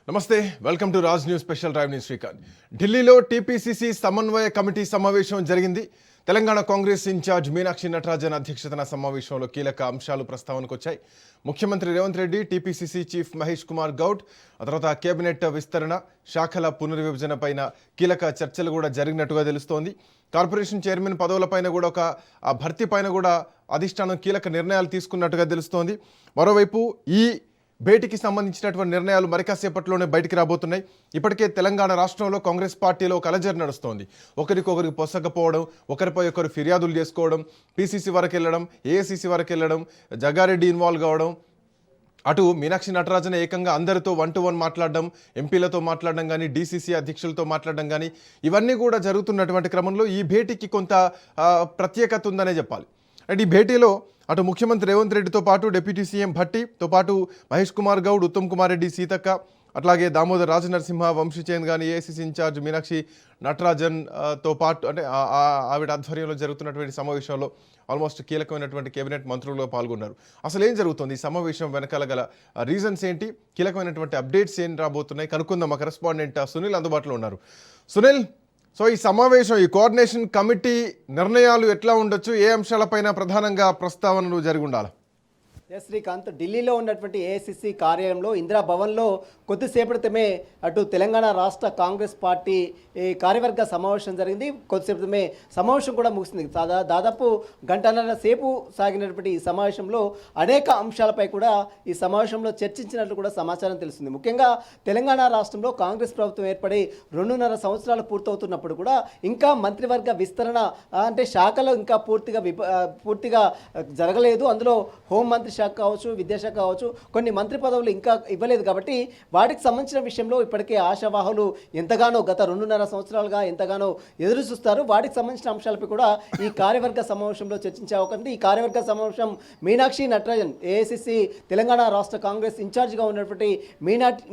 నమస్తే welcome to Raj news special drive news Srikanth. ఢిల్లీలో TPCC సమన్వయ కమిటీ సమావేశం జరిగింది. తెలంగాణ కాంగ్రెస్ ఇన్ఛార్జ్ మీనాక్షి నటరాజన్ అధ్యక్షతన సమావేశంలో కీలక అంశాలు ప్రస్తావనకు వచ్చాయి. ముఖ్యమంత్రి రేవంత్ రెడ్డి, టీపీసీసీ చీఫ్ మహేష్ కుమార్ గౌడ్, ఆ తర్వాత కేబినెట్ విస్తరణ, శాఖల పునర్విభజన పైన కీలక చర్చలు కూడా జరిగినట్టుగా తెలుస్తోంది. కార్పొరేషన్ చైర్మన్ పదవులపైన కూడా ఆ భర్తీ పైన కూడా అధిష్టానం కీలక నిర్ణయాలు తీసుకున్నట్టుగా తెలుస్తోంది. మరోవైపు ఈ భేటీకి సంబంధించినటువంటి నిర్ణయాలు మరికాసేపట్లోనే బయటికి రాబోతున్నాయి. ఇప్పటికే తెలంగాణ రాష్ట్రంలో కాంగ్రెస్ పార్టీలో ఒక అలజడి నడుస్తోంది. ఒకరికొకరికి పొసగపోవడం, ఒకరిపై ఒకరు ఫిర్యాదులు చేసుకోవడం, పీసీసీ వరకు వెళ్ళడం, ఏఐసీసీ వరకు వెళ్ళడం, జగ్గారెడ్డి ఇన్వాల్వ్ కావడం, అటు మీనాక్షి నటరాజన్ ఏకంగా అందరితో 1-to-1 మాట్లాడడం, ఎంపీలతో మాట్లాడడం కానీ, డీసీసీ అధ్యక్షులతో మాట్లాడడం కానీ, ఇవన్నీ కూడా జరుగుతున్నటువంటి క్రమంలో ఈ భేటీకి కొంత ప్రత్యేకత ఉందనే చెప్పాలి. అండ్ ఈ భేటీలో అటు ముఖ్యమంత్రి రేవంత్ రెడ్డితో పాటు డిప్యూటీ సీఎం భట్టితో పాటు మహేష్ కుమార్ గౌడ్, ఉత్తమ్ కుమార్ రెడ్డి, సీతక్క, అట్లాగే దామోదర్ రాజనరసింహ, వంశీచంద్ కానీ, ఏఐసీసీ ఇన్ఛార్జ్ మీనాక్షి నటరాజన్ తో పాటు అంటే ఆవిడ ఆధ్వర్యంలో జరుగుతున్నటువంటి సమావేశంలో ఆల్మోస్ట్ కీలకమైనటువంటి కేబినెట్ మంత్రులు పాల్గొన్నారు. అసలు ఏం జరుగుతుంది, ఈ సమావేశం వెనకాల గల రీజన్స్ ఏంటి, కీలకమైనటువంటి అప్డేట్స్ ఏం రాబోతున్నాయి కనుక్కుందాం. మా కరెస్పాండెంట్ సునీల్ అందుబాటులో ఉన్నారు. సునీల్, సో ఈ సమావేశం, ఈ కోఆర్డినేషన్ కమిటీ నిర్ణయాలు ఎట్లా ఉండొచ్చు, ఏ అంశాలపైన ప్రధానంగా ప్రస్తావనలు జరిగి ఉండాలి? ఎస్ శ్రీకాంత్, ఢిల్లీలో ఉన్నటువంటి ఏఐసిసి కార్యాలయంలో ఇందిరా భవన్లో కొద్దిసేపటి క్రితమే అటు తెలంగాణ రాష్ట్ర కాంగ్రెస్ పార్టీ కార్యవర్గ సమావేశం జరిగింది. కొద్దిసేపు క్రితమే సమావేశం కూడా ముగిసింది. దాదాపు గంటన్నర సేపు సాగినటువంటి ఈ సమావేశంలో అనేక అంశాలపై కూడా ఈ సమావేశంలో చర్చించినట్లు కూడా సమాచారం తెలుస్తుంది. ముఖ్యంగా తెలంగాణ రాష్ట్రంలో కాంగ్రెస్ ప్రభుత్వం ఏర్పడి 2.5 సంవత్సరాలు పూర్తవుతున్నప్పుడు కూడా ఇంకా మంత్రివర్గ విస్తరణ అంటే శాఖలు ఇంకా పూర్తిగా జరగలేదు. అందులో హోంమంత్రి శాఖ కావచ్చు, విద్యాశాఖ కావచ్చు, కొన్ని మంత్రి పదవులు ఇంకా ఇవ్వలేదు. కాబట్టి వాటికి సంబంధించిన విషయంలో ఇప్పటికే ఆశావాహులు ఎంతగానో గత 2.5 సంవత్సరాలుగా ఎంతగానో ఎదురు చూస్తారు. వాటికి సంబంధించిన అంశాలపై కూడా ఈ కార్యవర్గ సమావేశంలో చర్చించే అవకాశం ఉంది. ఈ కార్యవర్గ సమావేశం మీనాక్షి నటరాజన్, ఏఐసిసి తెలంగాణ రాష్ట్ర కాంగ్రెస్ ఇన్ఛార్జిగా ఉన్నటువంటి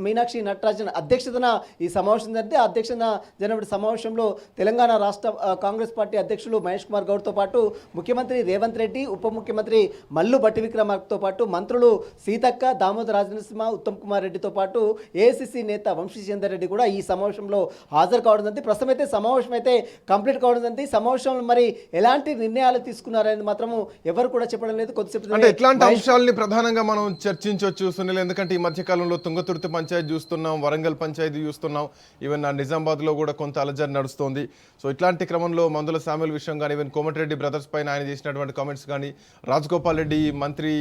మీనాక్షి నటరాజన్ అధ్యక్షతన ఈ సమావేశం జరిగితే, అధ్యక్షతన జరిగిన సమావేశంలో తెలంగాణ రాష్ట్ర కాంగ్రెస్ పార్టీ అధ్యక్షులు మహేష్ కుమార్ గౌడ్తో పాటు ముఖ్యమంత్రి రేవంత్ రెడ్డి, ఉప ముఖ్యమంత్రి మల్లు భట్టి విక్రమార్కతో పాటు మంత్రులు సీతక్క, దామోదర్ రాజనరసింహ, ఉత్తమ్ కుమార్ రెడ్డితో పాటు ఏఐసిసి నేత వంశీచందర్ రెడ్డి కూడా ఈ సమావేశంలో హాజరు కావడం జరిగింది. ప్రస్తుతం అయితే సమావేశం అయితే కంప్లీట్ కావడం జరిగింది. సమావేశంలో మరి ఎలాంటి నిర్ణయాలు తీసుకున్నారనేది మాత్రము ఎవరు కూడా చెప్పడం లేదు. కొద్దిసేపు అంటే ఎట్లాంటి అంశాలని ప్రధానంగా మనం చర్చించవచ్చు సునీల్? ఎందుకంటే ఈ మధ్య కాలంలో తుంగతుర్తి పంచాయతీ చూస్తున్నాం, వరంగల్ పంచాయతీ చూస్తున్నాం, ఈవెన్ నిజామాబాద్ లో కూడా కొంత అలజడి నడుస్తోంది. సో ఇట్లాంటి క్రమంలో మందుల సామ్యుల్ విషయం కానీ, ఈవెన్ కోమటిరెడ్డి బ్రదర్స్ పైన ఆయన చేసినటువంటి కామెంట్స్ కానీ, రాజగోపాల్ రెడ్డి మంత్రి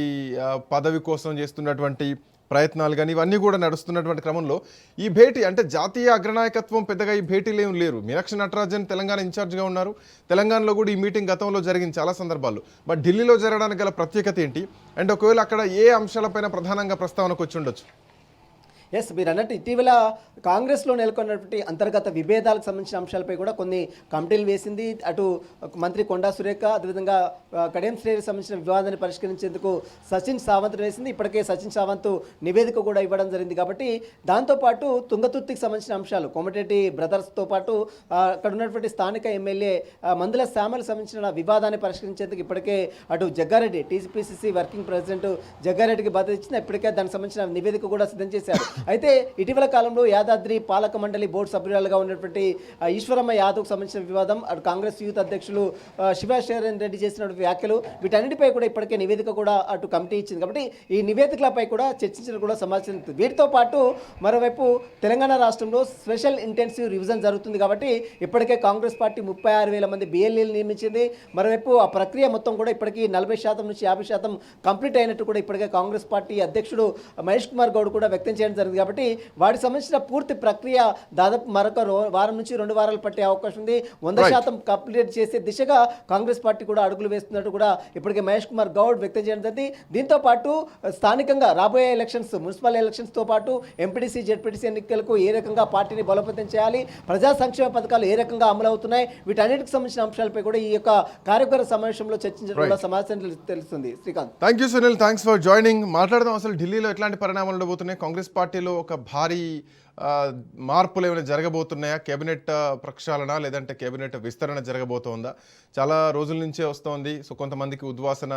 పదవి కోసం చేస్తున్నటువంటి ప్రయత్నాలు కానీ, ఇవన్నీ కూడా నడుస్తున్నటువంటి క్రమంలో ఈ భేటీ అంటే జాతీయ అగ్రనాయకత్వం పెద్దగా ఈ భేటీలు ఏం లేరు. మీనాక్షి నటరాజన్ తెలంగాణ ఇన్ఛార్జ్గా ఉన్నారు. తెలంగాణలో కూడా ఈ మీటింగ్ గతంలో జరిగింది చాలా సందర్భాల్లో. బట్ ఢిల్లీలో జరగడానికి గల ప్రత్యేకత ఏంటి, అండ్ ఒకవేళ అక్కడ ఏ అంశాలపైన ప్రధానంగా ప్రస్తావనకు వచ్చి ఉండొచ్చు? ఎస్, మీరు అన్నట్టు ఇటీవల కాంగ్రెస్లో నెలకొన్నటువంటి అంతర్గత విభేదాలకు సంబంధించిన అంశాలపై కూడా కొన్ని కమిటీలు వేసింది. అటు మంత్రి కొండా సురేఖ, అదేవిధంగా కడియం శ్రేణికి సంబంధించిన వివాదాన్ని పరిష్కరించేందుకు సచిన్ సావంత్ వేసింది. ఇప్పటికే సచిన్ సావంత్ నివేదిక కూడా ఇవ్వడం జరిగింది. కాబట్టి దాంతోపాటు తుంగతుర్తికి సంబంధించిన అంశాలు, కోమటిరెడ్డి బ్రదర్స్తో పాటు అక్కడ ఉన్నటువంటి స్థానిక ఎమ్మెల్యే మందుల శ్యామలకు సంబంధించిన వివాదాన్ని పరిష్కరించేందుకు ఇప్పటికే అటు జగ్గారెడ్డి, టీపీసీసీ వర్కింగ్ ప్రెసిడెంట్ జగ్గారెడ్డికి బాధ్యత ఇచ్చింది. ఇప్పటికే దానికి సంబంధించిన నివేదిక కూడా సిద్ధం చేశారు. అయితే ఇటీవల కాలంలో యాదాద్రి పాలక మండలి బోర్డు సభ్యురాలుగా ఉన్నటువంటి ఈశ్వరమ్మ యాదవ్కు సంబంధించిన వివాదం, అటు కాంగ్రెస్ యూత్ అధ్యక్షులు శివశరణ్ రెడ్డి చేసిన వ్యాఖ్యలు, వీటన్నిటిపై కూడా ఇప్పటికే నివేదిక కూడా అటు కమిటీ ఇచ్చింది. కాబట్టి ఈ నివేదికలపై కూడా చర్చించడం కూడా సమాచారం. వీటితో పాటు మరోవైపు తెలంగాణ రాష్ట్రంలో స్పెషల్ ఇంటెన్సివ్ రివిజన్ జరుగుతుంది. కాబట్టి ఇప్పటికే కాంగ్రెస్ పార్టీ 36,000 మంది బిఎల్ఏలు నియమించింది. మరోవైపు ఆ ప్రక్రియ మొత్తం కూడా ఇప్పటికీ 40% నుంచి 50% కంప్లీట్ అయినట్టు కూడా ఇప్పటికే కాంగ్రెస్ పార్టీ అధ్యక్షుడు మహేష్ కుమార్ గౌడ్ కూడా వ్యక్తం చేయడం జరిగింది. కాబట్టి వాటికి సంబంధించిన పూర్తి ప్రక్రియ దాదాపు మరొక వారం నుంచి 2 వారాలు పట్టే అవకాశం ఉంది. 100% కంప్లీట్ చేసే దిశగా కాంగ్రెస్ పార్టీ కూడా అడుగులు వేస్తున్నట్టు కూడా ఇప్పటికే మహేష్ కుమార్ గౌడ్ వ్యక్తం చేయడం జరిగింది. దీంతో పాటు స్థానికంగా రాబోయే ఎలక్షన్స్, మున్సిపల్ ఎలక్షన్స్తో పాటు ఎంపీటీసీ, జెడ్పీటీసీ ఎన్నికలకు ఏ రకంగా పార్టీని బలోపేతం చేయాలి, ప్రజా సంక్షేమ పథకాలు ఏ రకంగా అమలవుతున్నాయి, వీటన్నిటికి సంబంధించిన అంశాలపై కూడా ఈ యొక్క కార్యక్రమ సమావేశంలో చర్చించడం కూడా సమాచారం తెలుస్తుంది. Srikanth, thank you Sunil, thanks for joining. మాట్లాడదాం అసలు ఢిల్లీలో ఎట్లాంటి పరిణామాలు ఉండబోతున్నాయి, కాంగ్రెస్ పార్టీలో ఒక భారీ మార్పులు ఏమైనా జరగబోతున్నాయా, కేబినెట్ ప్రక్షాళన లేదంటే కేబినెట్ విస్తరణ జరగబోతోందా? చాలా రోజుల నుంచే వస్తోంది. సో కొంతమందికి ఉద్వాసన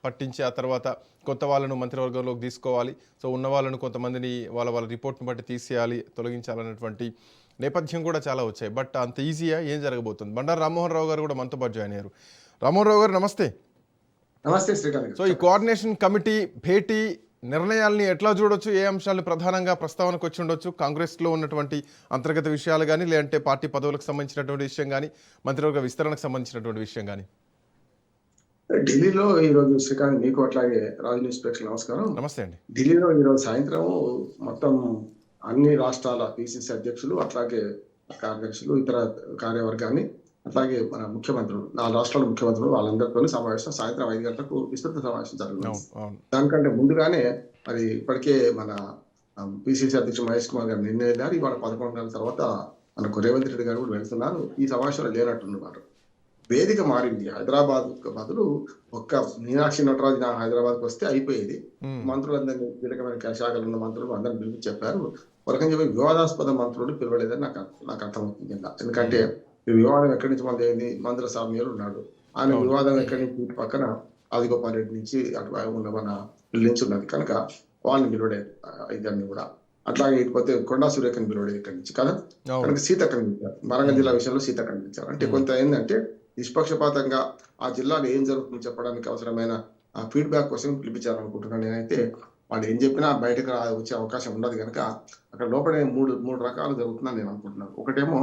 పట్టించి ఆ తర్వాత కొత్త వాళ్ళను మంత్రివర్గంలోకి తీసుకోవాలి. సో ఉన్న వాళ్ళను కొంతమందిని వాళ్ళ రిపోర్ట్ని బట్టి తీసేయాలి, తొలగించాలన్నటువంటి నేపథ్యం కూడా చాలా వచ్చాయి. బట్ అంత ఈజీగా ఏం జరగబోతుంది? బండారు రామ్మోహన్ రావు గారు కూడా మనతో పాటు జాయిన్ అయ్యారు. రామ్మోహన్ రావు గారు నమస్తే. నమస్తే శ్రీకాంత్. సో ఈ కోఆర్డినేషన్ కమిటీ భేటీ నిర్ణయాల్ని ఎట్లా చూడొచ్చు? ఏ అంశాలు ప్రధానంగా ప్రస్తావనకు వచ్చి ఉండొచ్చు? కాంగ్రెస్లో ఉన్నటువంటి అంతర్గత విషయాలు కానీ, లేదంటే పార్టీ పదవులకు సంబంధించినటువంటి విషయం కానీ, మంత్రివర్గ విస్తరణకు సంబంధించినటువంటి విషయం కానీ. ఢిల్లీలో ఈరోజు శ్రీకాంత్, మీకు అట్లాగే రాజు న్యూస్ ప్రేక్షకులకు నమస్కారం. నమస్తే అండి. ఢిల్లీలో ఈరోజు సాయంత్రం మొత్తం అన్ని రాష్ట్రాల పిసిసి అధ్యక్షులు, అట్లాగే కార్యదర్శులు, ఇతర కార్యవర్గాన్ని, అట్లాగే మన ముఖ్యమంత్రులు, 4 రాష్ట్రాల ముఖ్యమంత్రులు వాళ్ళందరితో సమావేశం సాయంత్రం 5 గంటలకు విస్తృత సమావేశం జరుగుతుంది. దానికంటే ముందుగానే మరి ఇప్పటికే మన పిసిసి అధ్యక్షుడు మహేష్ కుమార్ గారు నిన్న వెళ్ళారు. ఇవాళ 11 గంటల తర్వాత మనకు రేవంత్ రెడ్డి గారు కూడా వెళ్తున్నారు. ఈ సమావేశంలో లేనట్టున్నారు. వేదిక మారింది. హైదరాబాద్ బదులు ఒక్క మీనాక్షి నటరాజు హైదరాబాద్కి వస్తే అయిపోయేది. మంత్రులందరినీ, కీలకమైన శాఖలు ఉన్న మంత్రులు అందరిని పిలిపి చెప్పారు. ఒకరికని చెప్పి వివాదాస్పద మంత్రులు పిలవలేదని నాకు అర్థమవుతుంది. ఎందుకంటే ఈ వివాదం ఎక్కడి నుంచి మన ఏంది, మంత్రుల సామ్యాలు ఉన్నాడు. ఆయన వివాదం ఎక్కడి నుంచి ఇటు పక్కన ఆదిగోపాల్ రెడ్డి నుంచి అటు ఉన్న మన నుంచి ఉన్నది కనుక వాళ్ళని పిలవలేదు ఇద్దరిని కూడా. అట్లాగే ఇటుపోతే కొండా సురేఖని పిలవలేదు ఇక్కడి నుంచి కదా. కనుక సీతక్కని పిలిచారు. వరంగల్ జిల్లా విషయంలో సీతక్కని పిలిచారు. అంటే కొంత ఏంటంటే నిష్పక్షపాతంగా ఆ జిల్లాలో ఏం జరుగుతుందో చెప్పడానికి అవసరమైన ఫీడ్బ్యాక్ కోసం పిలిపించాలనుకుంటున్నాను. నేనైతే వాళ్ళు ఏం చెప్పినా బయటకు వచ్చే అవకాశం ఉండదు కనుక అక్కడ లోపల మూడు రకాలు జరుగుతుందని నేను అనుకుంటున్నాను. ఒకటేమో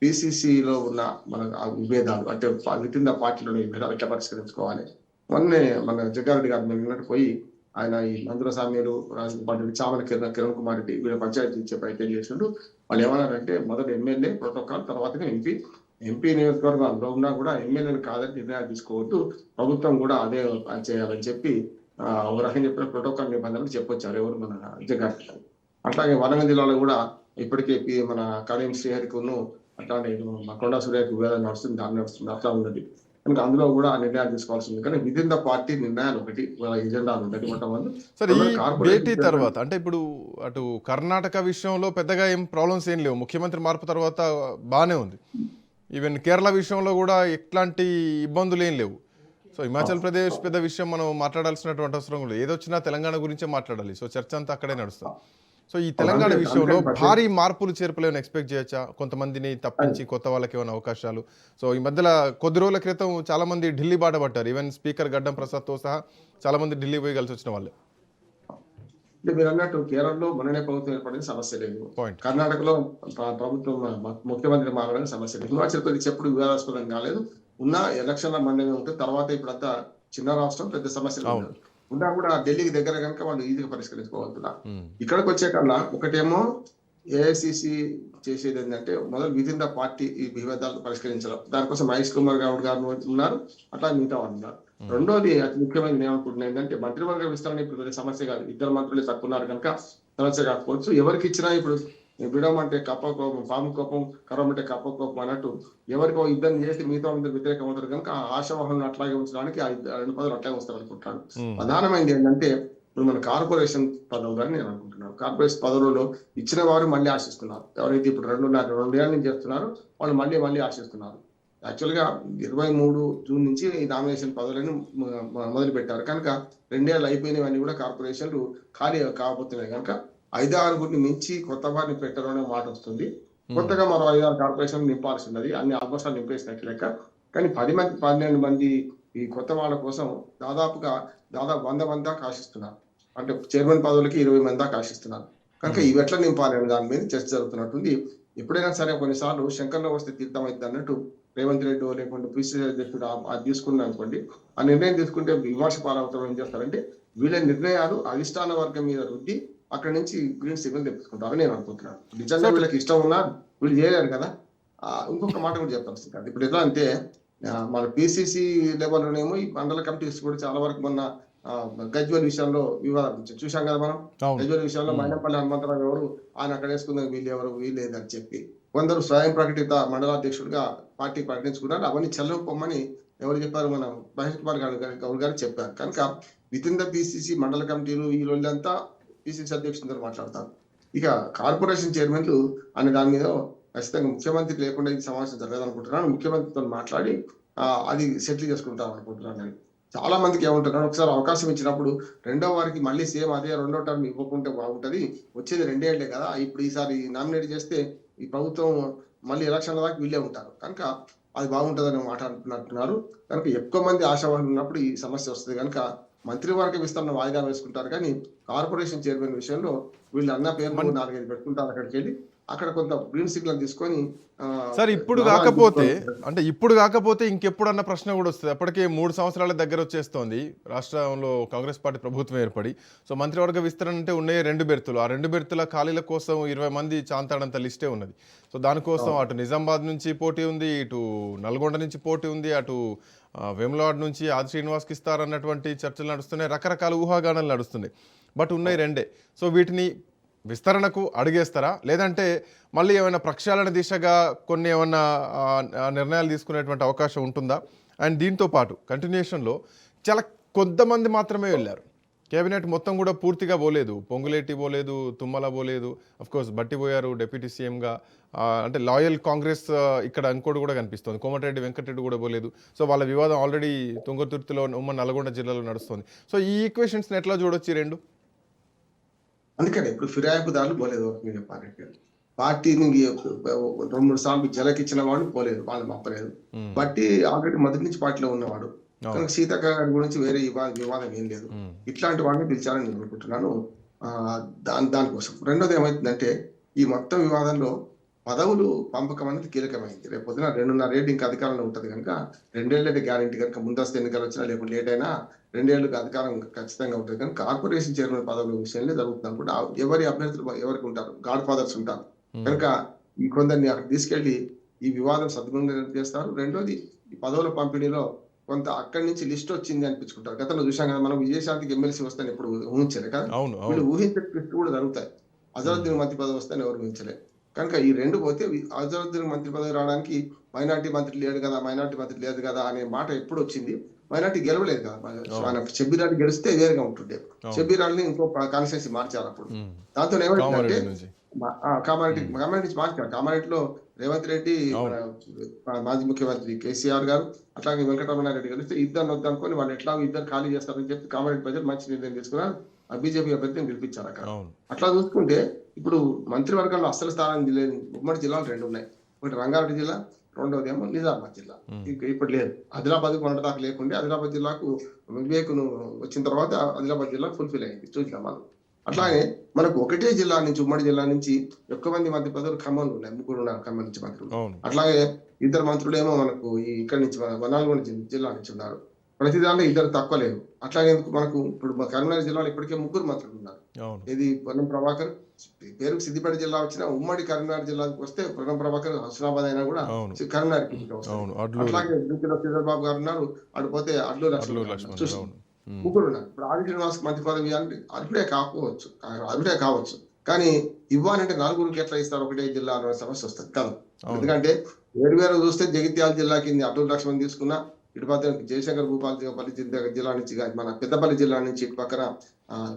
పిసిసిలో ఉన్న మన విభేదాలు, అంటే విత్ ఇన్ ద పార్టీలోని విభేదాలు ఎట్లా పరిష్కరించుకోవాలి. మొన్నే మన జగ్గారెడ్డి గారు వెళ్ళినట్టు పోయి ఆయన ఈ మంత్రుల సామ్యులు, చామల కిరణ్ కుమార్ రెడ్డి వీళ్ళ పంచాయతీ ఇచ్చే ప్రయత్నం చేసిండు. వాళ్ళు ఏమన్నారంటే మొదటి ఎమ్మెల్యే ప్రోటోకాల్, తర్వాతనే ఎంపీ నియోజకవర్గాల్లో ఉన్నా కూడా ఎమ్మెల్యేలు కాదని నిర్ణయాలు తీసుకోవద్దు, ప్రభుత్వం కూడా అదే చేయాలని చెప్పి ఒక రకంగా చెప్పిన ప్రోటోకాల్ నిబంధనలు చెప్పొచ్చారు ఎవరు మన జగ్గారెడ్డి గారు. అట్లాగే వరంగల్ జిల్లాలో కూడా ఇప్పటికే మన కడియం శ్రీహరికును అట్లానే కొండా సూర్యకి వివాదం నడుస్తుంది, దాని నడుస్తుంది, అట్లా ఉన్నది కనుక అందులో కూడా నిర్ణయాలు తీసుకోవాల్సింది. కానీ విదిన్ ద పార్టీ నిర్ణయాలు ఒకటి ఎజెండాలు ఉంటాయి మొట్టమొదటి. సరే, ఈ భేటీ తర్వాత అంటే ఇప్పుడు అటు కర్ణాటక విషయంలో పెద్దగా ఏం ప్రాబ్లమ్స్ ఏం లేవు. ముఖ్యమంత్రి మార్పు తర్వాత బాగానే ఉంది. ఈవెన్ కేరళ విషయంలో కూడా ఎట్లాంటి ఇబ్బందులు ఏం లేవు. సో హిమాచల్ ప్రదేశ్ పెద్ద విషయం మనం మాట్లాడాల్సినటువంటి అవసరం లేదు. ఏదొచ్చినా తెలంగాణ గురించే మాట్లాడాలి. సో చర్చ అంతా అక్కడే నడుస్తుంది. సో ఈ తెలంగాణ విషయంలో భారీ మార్పులు చేర్పులు ఏమైనా ఎక్స్పెక్ట్ చేయొచ్చా? కొంతమందిని తప్పించి కొత్త వాళ్ళకి ఏమైనా అవకాశాలు? సో ఈ మధ్యలో కొద్ది రోజుల క్రితం చాలా మంది ఢిల్లీ బాట పట్టారు. ఈవెన్ స్పీకర్ గడ్డం ప్రసాద్తో సహా చాలా మంది ఢిల్లీ పోయి కలిసి వచ్చిన వాళ్ళే. మీరు అన్నట్టు కేరళలో మొన్ననే ప్రభుత్వం ఏర్పడిన సమస్య లేదు. కర్ణాటకలో ప్రభుత్వం ముఖ్యమంత్రి మారడానికి సమస్య లేదు. హిమాచల్ ప్రదేశ్ ఎప్పుడు వివాదాస్పదం కాలేదు. ఉన్న ఎలక్షన్ల మండలి ఉంటుంది. తర్వాత ఇప్పుడంతా చిన్న రాష్ట్రం, పెద్ద సమస్యలు ఉన్నా కూడా ఢిల్లీకి దగ్గర కనుక వాళ్ళు ఈజీగా పరిష్కరించుకోగలుగుతున్నారు. ఇక్కడికి వచ్చే కన్నా ఒకటేమో ఏఐసిసి చేసేది ఏంటంటే మొదలు విదిన్ ద పార్టీ ఈ విభేదాలు పరిష్కరించడం. దానికోసం మహేష్ కుమార్ గారు ఉన్నారు, అట్లా మిగతా వాళ్ళు ఉన్నారు. రెండోది అతి ముఖ్యమైన ఏమనుకుంటున్నా ఏంటంటే మంత్రివర్గ విస్తరణ ఇప్పుడు సమస్య కాదు. 2 మంత్రులే తక్కువ ఉన్నారు కనుక సమస్య కాకపోవచ్చు. ఎవరికి ఇచ్చినా ఇప్పుడు విడమంటే కప్ప కోపం, పాము కోపం, కరమంటే కప్ప కోపం అన్నట్టు ఎవరికో ఇద్దరిని చేసి మిగతా అందరూ వ్యతిరేకం అవుతారు కనుక ఆశావాహులను అట్లాగే ఉంచడానికి 2 పదవులు అట్లాగే వస్తారు అనుకుంటాను. ప్రధానమైనది ఏంటంటే ఇప్పుడు మన కార్పొరేషన్ పదవులు అని నేను అనుకుంటున్నాను. కార్పొరేషన్ పదవులలో ఇచ్చిన వారు మళ్ళీ ఆశిస్తున్నారు. ఎవరైతే ఇప్పుడు 2 ఏళ్ళ నుంచి చేస్తున్నారో వాళ్ళు మళ్ళీ ఆశిస్తున్నారు. యాక్చువల్గా 23 జూన్ నుంచి ఈ నామినేషన్ పదవులను మొదలు పెట్టారు కనుక 2 ఏళ్ళు అయిపోయినవన్నీ కూడా కార్పొరేషన్లు ఖాళీ కాబోతున్నాయి కనుక 5-6 మించి కొత్త వారిని పెట్టడం అనే మాట వస్తుంది. కొత్తగా మరో 5-6 కార్పొరేషన్లు నింపాల్సి ఉన్నది. అన్ని ఆల్మోస్ట్ నింపేసినట్టు లెక్క. కానీ 10-12 మంది ఈ కొత్త వాళ్ళ కోసం దాదాపు 100 మంది దాకా ఆశిస్తున్నారు. అంటే చైర్మన్ పదవులకి 20 మంది దాకా ఆశిస్తున్నారు కనుక ఇవి ఎట్లా నింపాలి అనే దాని మీద చర్చ జరుగుతున్నట్టుంది. ఎప్పుడైనా సరే కొన్నిసార్లు శంకర్లో వస్తే తీర్థం అవుతుంది అన్నట్టు రేవంత్ రెడ్డి లేకుంటే పిసిసి అధ్యక్షుడు అది తీసుకున్నాను అనుకోండి, ఆ నిర్ణయం తీసుకుంటే విమర్శ పాలవుతారు. ఏం చేస్తారంటే వీళ్ళ నిర్ణయాలు అధిష్టాన వర్గం మీద రుద్ది అక్కడ నుంచి గ్రీన్ సిగ్నల్ తెప్పించుకుంటారని నేను అనుకుంటున్నాను. నిజంగా వీళ్ళకి ఇష్టం ఉన్నా వీళ్ళు చేయలేరు కదా. ఇంకొక మాట కూడా చెప్తాను. ఇప్పుడు ఎట్లా అంటే మన పిసిసి లెవెల్లోనేమో ఈ మండల కమిటీస్ కూడా చాలా వరకు మొన్న గజ్వల్ విషయంలో వివాదం చూసాం కదా మనం. గజ్వల్ విషయంలో మైనంపల్లి హనుమంతరావు ఎవరు, ఆయన అక్కడ వేసుకున్న వీళ్ళు లేదని చెప్పి కొందరు స్వయం ప్రకటిత మండలాధ్యక్షుడిగా పార్టీ ప్రకటించుకున్నారు. అవన్నీ చెల్లకపోమని ఎవరు చెప్పారు? మన మహేష్ కుమార్ గౌడ్ గారు చెప్పారు. కనుక విత్ ఇన్ ద పిసిసి మండల కమిటీలు ఈ రోజులంతా పిసిసి అధ్యక్షులతో మాట్లాడతారు. ఇక కార్పొరేషన్ చైర్మన్లు అనే దాని మీద ఖచ్చితంగా ముఖ్యమంత్రి లేకుండా ఈ సమావేశం జరగదనుకుంటున్నాను. ముఖ్యమంత్రితో మాట్లాడి అది సెటిల్ చేసుకుంటాం అనుకుంటున్నాను. నేను చాలా మందికి ఏమంటున్నారు, ఒకసారి అవకాశం ఇచ్చినప్పుడు రెండో వారికి మళ్ళీ సేమ్ అదే రెండో టర్మ్ ఇవ్వకుంటే బాగుంటది, వచ్చేది 2 ఏళ్లే కదా, ఇప్పుడు ఈసారి నామినేట్ చేస్తే ఈ ప్రభుత్వం మళ్ళీ ఎలక్షన్ల దాకా వీళ్ళే ఉంటారు కనుక అది బాగుంటుందనే మాట అంటున్నారు. కనుక ఎక్కువ మంది ఆశావాహులు ఉన్నప్పుడు ఈ సమస్య వస్తుంది కనుక మంత్రివర్గ విస్తరణ వాయిదా వేసుకుంటారు. కానీ కార్పొరేషన్ చైర్మన్ విషయంలో వీళ్ళు అన్న పేర్లు 4-5 పెట్టుకుంటారు. అక్కడికి వెళ్ళి అక్కడ కొంత గ్రీన్ సిగ్నల్ తీసుకొని సార్ ఇప్పుడు కాకపోతే ఇంకెప్పుడన్న ప్రశ్న కూడా వస్తుంది. అప్పటికే 3 సంవత్సరాల దగ్గర వచ్చేస్తోంది రాష్ట్రంలో కాంగ్రెస్ పార్టీ ప్రభుత్వం ఏర్పడి. సో మంత్రివర్గ విస్తరణ అంటే ఉన్నాయి 2 బెర్తులు. ఆ 2 బెర్తుల ఖాళీల కోసం 20 మంది చాంతాడంత లిస్టే ఉన్నది. సో దానికోసం అటు నిజామాబాద్ నుంచి పోటీ ఉంది, ఇటు నల్గొండ నుంచి పోటీ ఉంది, అటు వేములవాడ నుంచి ఆది శ్రీనివాస్కి ఇస్తారన్నటువంటి చర్చలు నడుస్తున్నాయి, రకరకాల ఊహాగానాలు నడుస్తున్నాయి. బట్ ఉన్నాయి 2. సో వీటిని విస్తరణకు అడిగేస్తారా, లేదంటే మళ్ళీ ఏమైనా ప్రక్షాళన దిశగా కొన్ని ఏమైనా నిర్ణయాలు తీసుకునేటువంటి అవకాశం ఉంటుందా? అండ్ దీంతో పాటు కంటిన్యూషన్లో చాలా కొంతమంది మాత్రమే వెళ్ళారు, కేబినెట్ మొత్తం కూడా పూర్తిగా పోలేదు. పొంగులేటి పోలేదు, తుమ్మల పోలేదు, అఫ్కోర్స్ బట్టి పోయారు డిప్యూటీ సీఎంగా. అంటే లాయల్ కాంగ్రెస్ ఇక్కడ ఇంకోటి కూడా కనిపిస్తుంది, కోమటిరెడ్డి వెంకటరెడ్డి కూడా పోలేదు. సో వాళ్ళ వివాదం ఆల్రెడీ తుంగతుర్తిలో ఉమ్మడి నల్గొండ జిల్లాలో నడుస్తుంది. సో ఈ ఈక్వేషన్స్ని ఎట్లా చూడొచ్చు ఈ 2? అందుకని ఇప్పుడు ఫిరాయింపుదారులు పోలేదు. మీరు చెప్పాలంటే పార్టీని 2-3 సార్లు జలకిచ్చిన వాడు పోలేదు, వాళ్ళు మప్పలేదు. బట్టి ఆల్రెడీ మొదటి నుంచి పార్టీలో ఉన్నవాడు కనుక సీతక్క గారి గురించి వేరే వివాదం ఏం లేదు. ఇట్లాంటి వాడిని పిలిచారని నేను అనుకుంటున్నాను. దానికోసం రెండోది ఏమైతుందంటే ఈ మొత్తం వివాదంలో పదవులు పంపకం అనేది కీలకమైంది. రేపు పొద్దున 2.5 ఏళ్ళు ఇంకా అధికారంలో ఉంటుంది కనుక 2 ఏళ్ళైతే గ్యారెంటీ కనుక ముందస్తు ఎన్నికలు వచ్చినా లేకపోతే లేట్ అయినా 2 ఏళ్ళకి అధికారం ఖచ్చితంగా ఉంటుంది. కానీ కార్పొరేషన్ చైర్మన్ పదవుల విషయంలో జరుగుతుంది అనుకుంటే ఎవరి అభ్యర్థులు ఎవరికి ఉంటారు, గాడ్ ఫాదర్స్ ఉంటారు కనుక ఈ కొందరిని అక్కడ తీసుకెళ్లి ఈ వివాదం సద్వినియోగం చేస్తారు. రెండోది ఈ పదవుల పంపిణీలో కొంత అక్కడి నుంచి లిస్ట్ వచ్చింది అనిపించుకుంటారు. గతంలో చూసాం కదా మనం, విజయశాంతికి ఎమ్మెల్సీ వస్తాను ఎప్పుడు ఊహించలే కదా, వీళ్ళు ఊహించే లిస్ట్ కూడా జరుగుతాయి. అజరుద్దీన్ మంత్రి పదవి వస్తాను ఎవరు ఊహించలే కనుక ఈ 2 పోతే అజరుద్దీన్ మంత్రి పదవి రావడానికి మైనార్టీ మంత్రి లేదు కదా అనే మాట ఎప్పుడు వచ్చింది. మైనార్టీ గెలవలేదు కదా, షబ్బీరాలు గెలిస్తే వేరుగా ఉంటుండే, షబ్బీరాల్ని ఇంకో కాన్స్టిట్యూన్సీ మార్చారు. అప్పుడు దాంతో ఏమంటే కామారెడ్డి మార్చారు. కామారెడ్డిలో రేవంత్ రెడ్డి, మాజీ ముఖ్యమంత్రి కేసీఆర్ గారు, అట్లాగే వెంకటరమణారెడ్డి కలిస్తే ఇద్దరు వద్దనుకొని వాళ్ళు ఎట్లా ఇద్దరు ఖాళీ చేస్తారని చెప్పి కామారెడ్డి ప్రజలు మంచి నిర్ణయం తీసుకున్నారు. బీజేపీ అభ్యర్థిని గెలిపించారు అక్కడ. అట్లా చూసుకుంటే ఇప్పుడు మంత్రివర్గంలో అసలు స్థానం లేని ఉమ్మడి జిల్లాలు 2 ఉన్నాయి. ఒకటి రంగారెడ్డి జిల్లా, రెండోది ఏమో నిజామాబాద్ జిల్లా. ఇప్పుడు లేదు. ఆదిలాబాద్ మొన్నటిదాకా లేకుండే ఆదిలాబాద్ జిల్లాకు వివేకును వచ్చిన తర్వాత ఆదిలాబాద్ జిల్లా ఫుల్ఫిల్ అయింది చూద్దాం మనం. అట్లాగే మనకు ఒకటే జిల్లా నుంచి ఉమ్మడి జిల్లా నుంచి ఎక్కువ మంది మంత్రి పదవులు ఖమ్మంలో ఉన్నాయి, 3 ఉన్నారు ఖమ్మం నుంచి మంత్రులు. అట్లాగే 2 మంత్రులు ఏమో మనకు ఇక్కడ నుంచి నల్గొండ జిల్లా నుంచి ఉన్నారు. ప్రతి దాంట్లో 2 తక్కువ లేదు. అట్లాగే మనకు ఇప్పుడు కరీంనగర్ జిల్లాలో ఇప్పటికే 3 మంత్రులు ఉన్నారు. ఇది పొన్నం ప్రభాకర్, పేరుకు సిద్దిపేట జిల్లా వచ్చిన ఉమ్మడి కరీంనగర్ జిల్లాకు వస్తే పొన్నం ప్రభాకర్ హుస్నాబాద్ అయినా కూడా కరీంనగర్ అట్లాగే చంద్రబాబు గారు ఉన్నారు. అటు పోతే అడ్లు లక్ష్మణ్ చూసి 3 ఉన్నారు. ఇప్పుడు ఆది శ్రీనివాస్ మంత్రి పదవి అంటే అర్హుడే కావచ్చు కానీ ఇవ్వాలంటే 4గురికి ఎట్లా ఇస్తారు ఒకటే జిల్లా అనే సమస్య వస్తుంది కాదు. ఎందుకంటే వేరు చూస్తే జగిత్యాల జిల్లా కింద అబ్దుల్ లక్ష్మణ్ తీసుకున్నా, ఇటు పక్కన జయశంకర్ భూపాలపల్లి జిల్లా నుంచి మన పెద్దపల్లి జిల్లా నుంచి ఇటు పక్కన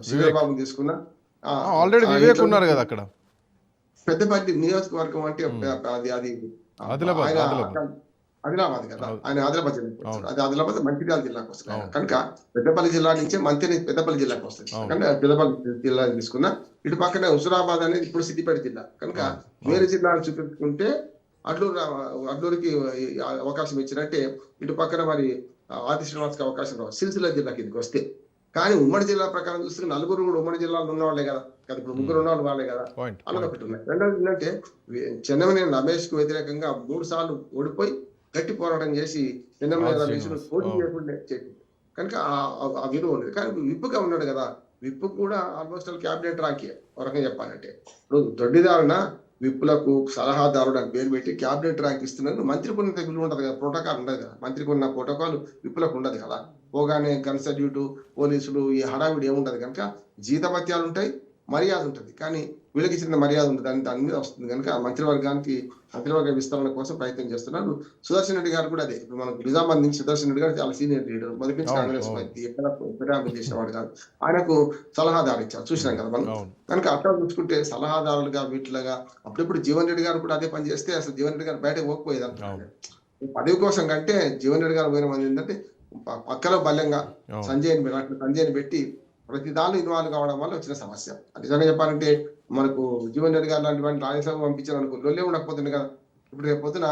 శ్రీబాబు తీసుకున్నా, ఆల్రెడీ వివేక్ ఉన్నారు కదా అక్కడ. పెద్దపల్లి నియోజకవర్గం అంటే అది ఆదిలాబాద్ కదా, ఆయన ఆదిలాబాద్ జిల్లా, అది ఆదిలాబాద్ మంచిర్యాల జిల్లాకు వస్తుంది కనుక పెద్దపల్లి జిల్లా నుంచే మంత్రి పెద్దపల్లి జిల్లాకు వస్తుంది కనుక పెద్దపల్లి జిల్లా తీసుకున్నా. ఇటు పక్కన హుజురాబాద్ అనేది ఇప్పుడు సిద్దిపేట జిల్లా కనుక వేరే జిల్లాను చూపించుకుంటే అడ్లూరికి అవకాశం ఇచ్చినట్టే ఇటు పక్కన మరి ఆది శ్రీనివాస్కి అవకాశం రావు సిరిసిల్ల జిల్లా కిందకి వస్తే. కానీ ఉమ్మడి జిల్లా ప్రకారం చూస్తే 4 కూడా ఉమ్మడి జిల్లాలో ఉన్నవాళ్లే కదా, ఇప్పుడు 3 ఉన్నవాళ్ళు వాళ్ళే కదా అన్నది ఒకటి ఉన్నాయి. రెండోది ఏంటంటే చెన్నమనేని రమేష్ కు వ్యతిరేకంగా 3 సార్లు ఓడిపోయి గట్టి పోరాటం చేసి చెన్నమనేని రమేష్ పోటీ చేయకుండా కనుక ఆ విలువ ఉండేది. కానీ విప్పుగా ఉన్నాడు కదా, విప్పు కూడా ఆల్మోస్ట్ క్యాబినెట్ ర్యాంకే ఒక రకంగా చెప్పాలంటే. ఇప్పుడు దొడ్డిదారున విప్పులకు సలహాదారుడు అని పేరు పెట్టి క్యాబినెట్ ర్యాంక్ ఇస్తున్నారు. మంత్రికి ఉన్న విలువ ఉండదు కదా, ప్రోటోకాల్ ఉండదు కదా, మంత్రికి ఉన్న ప్రోటోకాల్ విప్పులకు ఉండదు కదా. పోగానే కన్సల్ట్యూట్ పోలీసులు ఈ హడావిడి ఏముంటది కనుక జీతభత్యాలు ఉంటాయి, మర్యాద ఉంటుంది. కానీ వీళ్ళకి ఇచ్చిన మర్యాద ఉంటుంది, దాని మీద వస్తుంది కనుక మంత్రివర్గ విస్తరణ కోసం ప్రయత్నం చేస్తున్నారు. సుదర్శన్ రెడ్డి గారు కూడా అదే. ఇప్పుడు మనకు నిజామాబాద్ నుంచి సుదర్శన్ రెడ్డి గారు చాలా సీనియర్ లీడర్, మొదటి నుంచి కాంగ్రెస్ పార్టీ ఎక్కడ చేసేవాడు కాదు, ఆయనకు సలహాదారు ఇచ్చారు చూసినాం కదా మనం. కనుక అట్లా చూసుకుంటే సలహాదారులుగా వీటిలాగా అప్పుడప్పుడు జీవన్ రెడ్డి గారు కూడా అదే పని చేస్తే అసలు జీవన్ రెడ్డి గారు బయటకు పోకపోయేది అంటున్నారు. పదవి కోసం కంటే జీవన్ రెడ్డి గారు పోయిన మంది ఏంటంటే పక్కలో బలంగా సంజయ్ని పెట్టి ప్రతి దానిలో ఇన్వాల్వ్ కావడం వల్ల వచ్చిన సమస్య. నిజంగా చెప్పాలంటే మనకు జీవన్ రెడ్డి గారు లాంటి వాటిని రాజ్యసభ పంపించారు అనుకో లొల్లే ఉండకపోతుంది కదా. ఇప్పుడు రేపు పొద్దున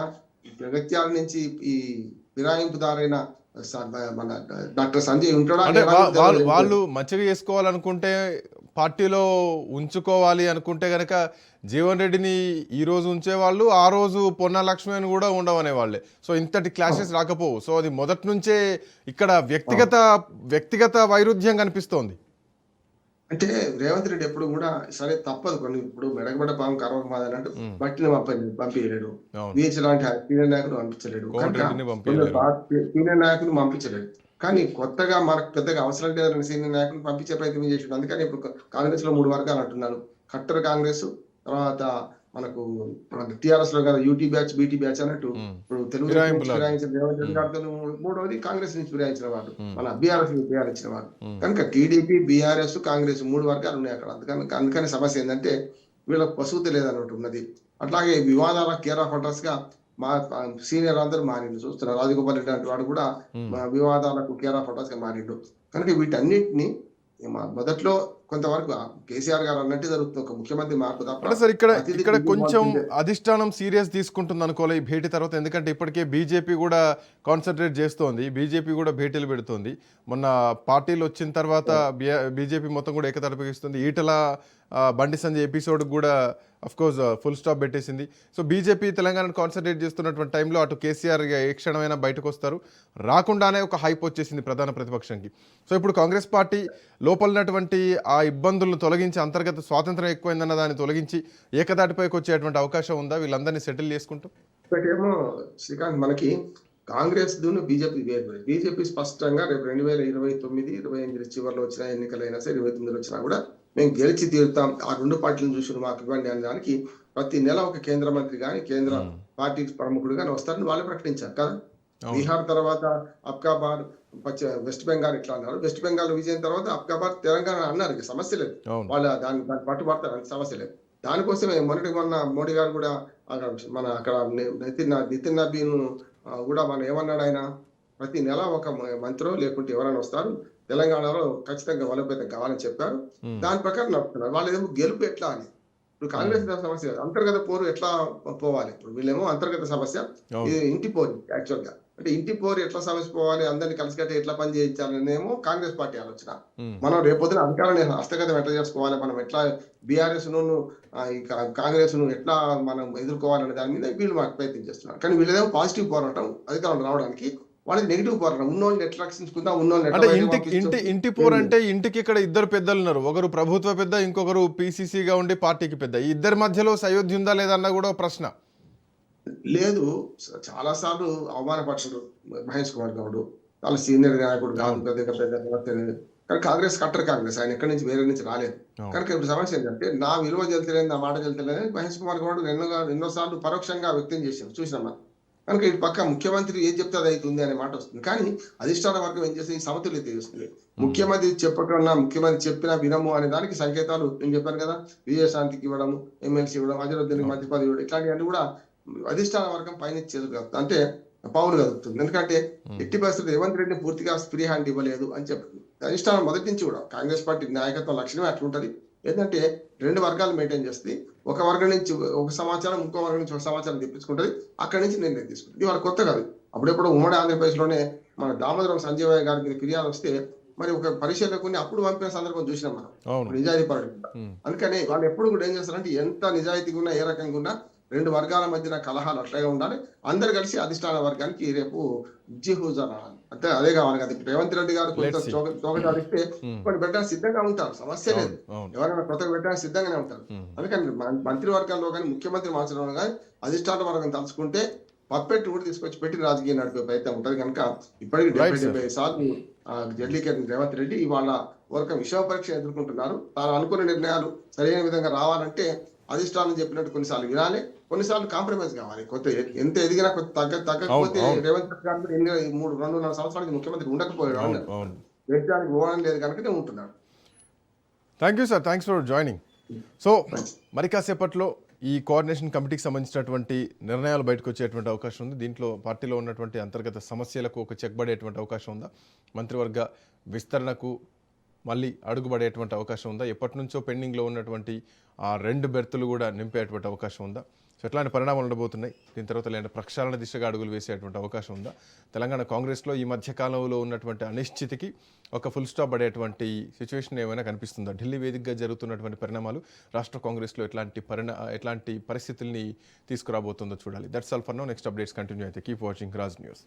జగత్యాల నుంచి ఈ ఫిరాయింపుదారైన మన డాక్టర్ సంజయ్ ఉంటాడా? అంటే వాళ్ళు మంచిగా చేసుకోవాలనుకుంటే, పార్టీలో ఉంచుకోవాలి అనుకుంటే గనక జీవన్ రెడ్డిని ఈ రోజు ఉంచేవాళ్ళు, ఆ రోజు పొన్న లక్ష్మి అని కూడా ఉండవనే వాళ్ళే. సో ఇంతటి క్లాషెస్ రాకపోవు. సో అది మొదటి నుంచే ఇక్కడ వ్యక్తిగత వైరుధ్యం కనిపిస్తోంది. అంటే రేవంత్ రెడ్డి ఎప్పుడు కూడా సరే తప్పదు కొన్ని. ఇప్పుడు మెడగబడ్డ పాము కర్మకు మాది అన్నట్టు బట్టిని పంపించలేడు, బీహెచ్ లాంటి సీనియర్ నాయకులు పంపించలేడు, సీనియర్ నాయకులు పంపించలేడు. కానీ కొత్తగా మనకు పెద్దగా అవసరం లేదని సీనియర్ నాయకులు పంపించే ప్రయత్నం చేసాడు. అందుకని ఇప్పుడు కాంగ్రెస్ లో 3 వర్గాలు అంటున్నాను. కట్టర్ కాంగ్రెస్, తర్వాత మనకు టిఆర్ఎస్ లో కదా యూటీ బ్యాచ్, బీటీ బ్యాచ్ అన్నట్టు. ఇప్పుడు తెలుగు ఫిరాయించిన రేవంత్ రెడ్డి గారితో 3వది కాంగ్రెస్ నుంచి ఫిరాయించిన వాడు, మన బీఆర్ఎస్ నుంచి ఫిరాయించిన వాడు. కనుక టీడీపీ, బీఆర్ఎస్, కాంగ్రెస్ 3 వర్గాలు ఉన్నాయి అక్కడ. అందుకని సమస్య ఏంటంటే వీళ్ళకి పశువుతి లేదన్నట్టు ఉన్నది. అట్లాగే వివాదాల కేర్ ఆఫ్ అడ్రస్ గా మా సీనియర్ అందరూ మారిండు. చూస్తున్నారు రాజగోపాల్ రెడ్డి అంటే వాడు కూడా వివాదాలకు కేర్ ఆఫ్ అడ్రస్ గా మారిండు. కనుక వీటన్నిటిని మొదట్లో కొంతవరకు కేసీఆర్ గారు అన్నట్టు జరుగుతుంది, ఒక ముఖ్యమంత్రి మార్పు తప్ప. సార్ ఇక్కడ కొంచెం అధిష్టానం సీరియస్ తీసుకుంటుంది అనుకోలే ఈ భేటీ తర్వాత. ఎందుకంటే ఇప్పటికే బీజేపీ కూడా కాన్సన్ట్రేట్ చేస్తోంది, బీజేపీ కూడా భేటీలు పెడుతోంది. మొన్న పార్టీలు వచ్చిన తర్వాత బీజేపీ మొత్తం కూడా ఏకతరపిస్తుంది. ఈటల బండి సంజయ్ ఎపిసోడ్ కూడా అఫ్కోర్స్ ఫుల్ స్టాప్ పెట్టేసింది. సో బీజేపీ తెలంగాణను కాన్సన్ట్రేట్ చేస్తున్నటువంటి టైంలో అటు కేసీఆర్ ఏ క్షణమైనా బయటకు వస్తారు, రాకుండానే ఒక హైప్ వచ్చేసింది ప్రధాన ప్రతిపక్షంకి. సో ఇప్పుడు కాంగ్రెస్ పార్టీ లోపలనటువంటి ఆ ఇబ్బందులను తొలగించి, అంతర్గత స్వాతంత్రం ఎక్కువైందన్న దాన్ని తొలగించి ఏకదాటిపైకి వచ్చేటువంటి అవకాశం ఉందా వీళ్ళందరినీ సెటిల్ చేసుకుంటూ? ఒకటేమో శ్రీకాంత్, మనకి కాంగ్రెస్ దూను బీజేపీ వేరు. బీజేపీ స్పష్టంగా రేపు 2029, 28 చివరిలో వచ్చిన ఎన్నికలైనా సరే 29 వచ్చినా కూడా మేము గెలిచి తీరుతాం, ఆ 2 పార్టీలను చూసి మాకు ఇవ్వండి అనే దానికి ప్రతి నెల ఒక కేంద్ర మంత్రి కానీ కేంద్ర పార్టీ ప్రముఖుడు కానీ వస్తారని వాళ్ళు ప్రకటించారు కదా. బీహార్ తర్వాత అబ్కాబాద్, వెస్ట్ బెంగాల్ ఇట్లా అన్నారు. వెస్ట్ బెంగాల్ విజయం తర్వాత అబ్కాబాద్, తెలంగాణ అన్నారు. సమస్య లేదు, వాళ్ళు దాన్ని పట్టుబడతారు, సమస్య లేదు. దానికోసమే మొన్న మోడీ గారు కూడా అక్కడ నితిన్ నబీన్ కూడా మనం ఏమన్నాడు, ఆయన ప్రతి నెల ఒక మంత్రో లేకుంటే ఎవరైనా వస్తారు, తెలంగాణలో ఖచ్చితంగా బలోపేతం కావాలని చెప్పారు. దాని ప్రకారం నడుపుతున్నారు. వాళ్ళేమో గెలుపు ఎట్లా అని. ఇప్పుడు కాంగ్రెస్ సమస్య అంతర్గత పోరు ఎట్లా పోవాలి. ఇప్పుడు వీళ్ళేమో అంతర్గత సమస్య, ఇది ఇంటి పోరు యాక్చువల్ గా. అంటే ఇంటి పోరు ఎట్లా సమస్య పోవాలి, అందరినీ కలిసికట్టి ఎట్లా పని చేయించాలనేమో కాంగ్రెస్ పార్టీ ఆలోచన. మనం రేపొద్దున అధికారాన్ని హస్తగతం ఎట్లా చేసుకోవాలి, మనం ఎట్లా బీఆర్ఎస్ ను కాంగ్రెస్ ను ఎట్లా మనం ఎదుర్కోవాలనే దాని మీద వీళ్ళు మాకు ప్రయత్నం చేస్తున్నారు. కానీ వీళ్ళేమో పాజిటివ్ పోరాటం అధికారం రావడానికి, వాళ్ళకి నెగిటివ్ పోరాటం. ఉన్నోళ్ళని ఎట్లా రక్షించుకుందాం, ఉన్నోళ్ళని ఇంటి పోరు అంటే ఇంటికి ఇక్కడ 2 పెద్దలు ఉన్నారు, ఒకరు ప్రభుత్వ పెద్ద, ఇంకొకరు పీసీసీగా ఉండి పార్టీకి పెద్ద. ఈ 2 మధ్యలో సయోధ్య ఉందా లేదన్న కూడా ప్రశ్న లేదు. చాలా సార్లు అవమానపరచుడు మహేష్ కుమార్ గౌడ్, వాళ్ళ సీనియర్ నాయకుడు కాదు. కానీ కాంగ్రెస్ కట్టర్ కాంగ్రెస్, ఆయన ఎక్కడి నుంచి వేరే నుంచి రాలేదు. కనుక ఇప్పుడు సమస్య ఏంటంటే నా విలువ చెల్తలేదు, నా మాట చెల్తలేదని మహేష్ కుమార్ గౌడ్ ఎన్నోసార్లు పరోక్షంగా వ్యక్తం చేశారు, చూసినాం. కనుక ఇటు పక్క ముఖ్యమంత్రి ఏం చెప్తే అది అవుతుంది అనే మాట వస్తుంది. కానీ అధిష్టాన వర్గం ఏం చేస్తే ఈ సమతుల్యత చేస్తుంది. ముఖ్యమంత్రి చెప్పకుండా ముఖ్యమంత్రి చెప్పినా వినము అనే దానికి సంకేతాలు నేను చెప్పాను కదా, విజయశాంతికి ఇవ్వడం, ఎమ్మెల్సీ ఇవ్వడం, అజరుద్దీన్కి మంత్రి పదవి ఇవ్వడం, ఇట్లాంటివన్నీ కూడా అధిష్టాన వర్గం పైన చేతులు అంటే పౌరులు కలుగుతుంది. ఎందుకంటే ఎట్టి పరిస్థితులు రేవంత్ రెడ్డిని పూర్తిగా ఫ్రీ హ్యాండ్ ఇవ్వలేదు అని చెప్తుంది అధిష్టానం. మొదటి నుంచి కూడా కాంగ్రెస్ పార్టీ నాయకత్వం లక్షణమే అట్లుంటది. ఏంటంటే 2 వర్గాలు మెయింటైన్ చేస్తుంది. ఒక వర్గం నుంచి ఒక సమాచారం, ఇంకో వర్గం నుంచి ఒక సమాచారం తెప్పించుకుంటది, అక్కడి నుంచి నిర్ణయం తీసుకుంటుంది. ఇది వాళ్ళ కొత్త కాదు. అప్పుడెప్పుడు ఉమ్మడి ఆంధ్రప్రదేశ్ లోనే మన దామోదరం సంజయ్ గారి మీద ఫిర్యాదు వస్తే మరి ఒక పరిశీలకుని అప్పుడు పంపిన సందర్భం చూసినాం మనం, నిజాయితీ పరుడు. అందుకని వాళ్ళు ఎప్పుడు కూడా ఏం చేస్తారంటే ఎంత నిజాయితీగా ఉన్నా, ఏ రకంగా ఉన్నా 2 వర్గాల మధ్యన కలహాలు అట్లాగే ఉండాలి. అందరు కలిసి అధిష్టాన వర్గానికి రేపు జిహూజా రావాలి. అంటే అదే కావాలి కదా. రేవంత్ రెడ్డి గారు కొంత చోకటాడిస్తే కొన్ని పెట్టడానికి సిద్ధంగా ఉంటారు, సమస్య లేదు. ఎవరైనా కొత్తగా పెట్టడానికి సిద్ధంగానే ఉంటారు. అందుకని మంత్రివర్గాల్లో కానీ ముఖ్యమంత్రి మార్చడంలో కానీ అధిష్టాన వర్గం తలుచుకుంటే పప్పెట్టు కూడా తీసుకొచ్చి పెట్టి రాజకీయం నడిపే ప్రయత్నం ఉంటుంది. కనుక ఇప్పటికీ 70 సార్లు ఢిల్లీకి రేవంత్ రెడ్డి ఇవాళ ఒక విషమ పరీక్ష ఎదుర్కొంటున్నారు. తాను అనుకున్న నిర్ణయాలు సరైన విధంగా రావాలంటే అధిష్టానం చెప్పినట్టు కొన్నిసార్లు వినాలి, కొన్నిసార్లు కాంప్రమైజ్ కావాలి. కొత్త ఎంత ఎదిగినా తగ్గకపోతే రేవంత్ రెడ్డి గారు 2.5 సంవత్సరాలకి ముఖ్యమంత్రి ఉండకపోయాడు, దేశానికి పోవడం లేదు కనుకనే ఉంటున్నాడు. Thank you sir, thanks for joining. So మరి కాసేపట్లో ఈ కోఆర్డినేషన్ కమిటీకి సంబంధించినటువంటి నిర్ణయాలు బయటకు వచ్చేటువంటి అవకాశం ఉంది. దీంట్లో పార్టీలో ఉన్నటువంటి అంతర్గత సమస్యలకు ఒక చెక్ పడేటువంటి అవకాశం ఉందా? మంత్రివర్గ విస్తరణకు మళ్ళీ అడుగుపడేటువంటి అవకాశం ఉందా? ఎప్పటి నుంచో పెండింగ్లో ఉన్నటువంటి ఆ 2 బెర్తులు కూడా నింపేటువంటి అవకాశం ఉందా? సో ఎట్లాంటి పరిణామాలు ఉండబోతున్నాయి? దీని తర్వాత లేని ప్రక్షాళన దిశగా అడుగులు వేసేటువంటి అవకాశం ఉందా? తెలంగాణ కాంగ్రెస్లో ఈ మధ్య కాలంలో ఉన్నటువంటి అనిశ్చితికి ఒక ఫుల్ స్టాప్ పడేటువంటి సిచ్యువేషన్ ఏమైనా కనిపిస్తుందా? ఢిల్లీ వేదికగా జరుగుతున్నటువంటి పరిణామాలు రాష్ట్ర కాంగ్రెస్లో ఎట్లాంటి పరిస్థితుల్ని తీసుకురాబోతుందో చూడాలి. That's all for now. Next updates continue అయితే కీప్ వాచింగ్ రాజ్ న్యూస్.